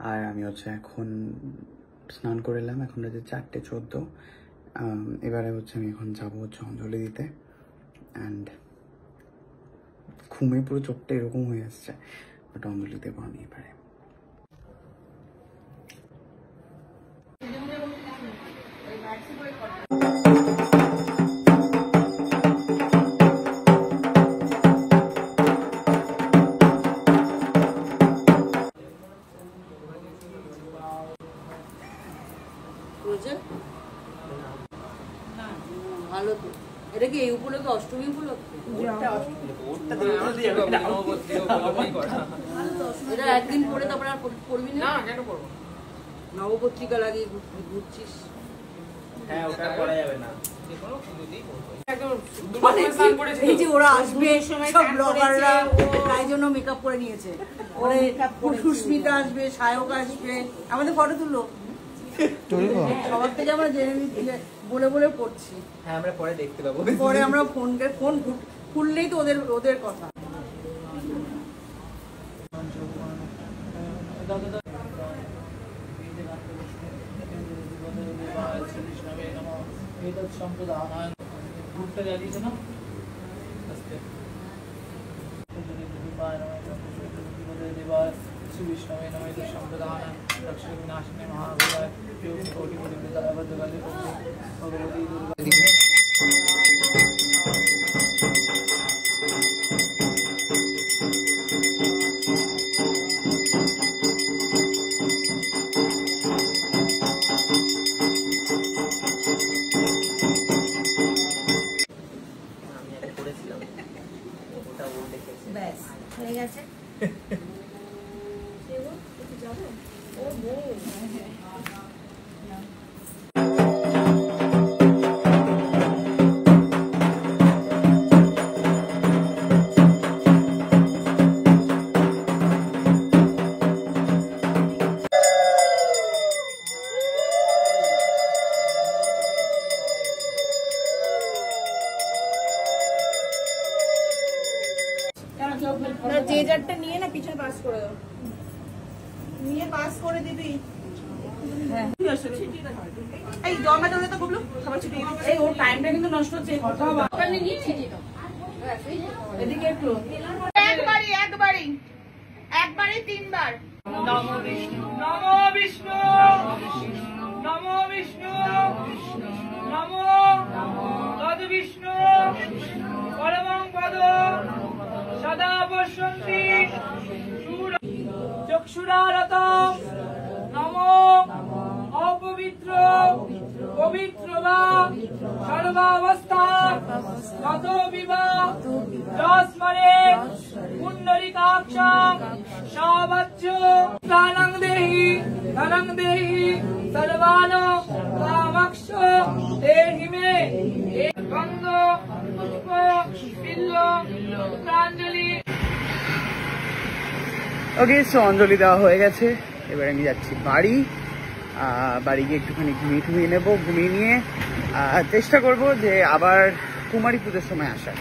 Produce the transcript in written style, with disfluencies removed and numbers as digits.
আর আমি হচ্ছে এখন স্নান করে এলাম, এখন রাতে 4:14। এবারে হচ্ছে আমি এখন যাবো হচ্ছে অঞ্জলি দিতে। অ্যান্ড ঘুমে পুরো চোখটা এরকম হয়ে আসছে, বাট অঞ্জলি দেবো আমি এবারে। ভালো তো, এটা কি এই উপলক্ষে অষ্টমী উপলক্ষে? এটা একদিন পরে তারপর আর পড়বি না? কেন পড়বো? নবপত্রিকা লাগিয়ে ঘুরছিস। হ্যাঁ, ওটা করা যাবে না। এই যে ওরা আসবে সব ব্লগাররা, তাই জন্য মেকআপ করে নিয়েছে। সুস্মিতা আসবে, সায়ক আসবে, আমাদের ফটো তুললো সবার থেকে। আমরা জেনে বলে বলে পড়ছি। হ্যাঁ, আমরা পরে দেখতে পাবো। পরে আমরা ফোন খুললেই তো ওদের কথা। ব্যাস হয়ে গেছে। যে যারটা নিয়ে না পিছনে পাস করে দাও, নিয়ে পাস করে দিবি। হ্যাঁ, এই জমাটা হলে তো গুবলু খাবার ছুটি দিবি। এই ওর টাইমটা কিন্তু নষ্ট হচ্ছে। কথা নিয়ে ছিটি দাও এদিকে একটু। একবারই 3 বার। নমো বিষ্ণু, নমো বিষ্ণু, নমো বিষ্ণু, নমো তদ বিষ্ণু পরমং পদ সদা পশ্যন্তি চক্ষুরারত নমো অপবিত্র পবিত্র বা সর্বাবস্থা তত বিবাহ যস্মরে পুণ্ডরিকাক্ষং সবচ্চ প্রাণং দেহি ধনং দেহি সর্বান কামক্ষ দেহি মে গন্ধ পুষ্প বিল্ল পুত্রাঞ্জলি। ওকে, সো অঞ্জলি দেওয়া হয়ে গেছে। এবার আমি যাচ্ছি বাড়ি গিয়ে একটুখানি ঘুমিয়ে নেবো। ঘুমিয়ে নিয়ে চেষ্টা করব যে আবার কুমারী পুজোর সময় আসার।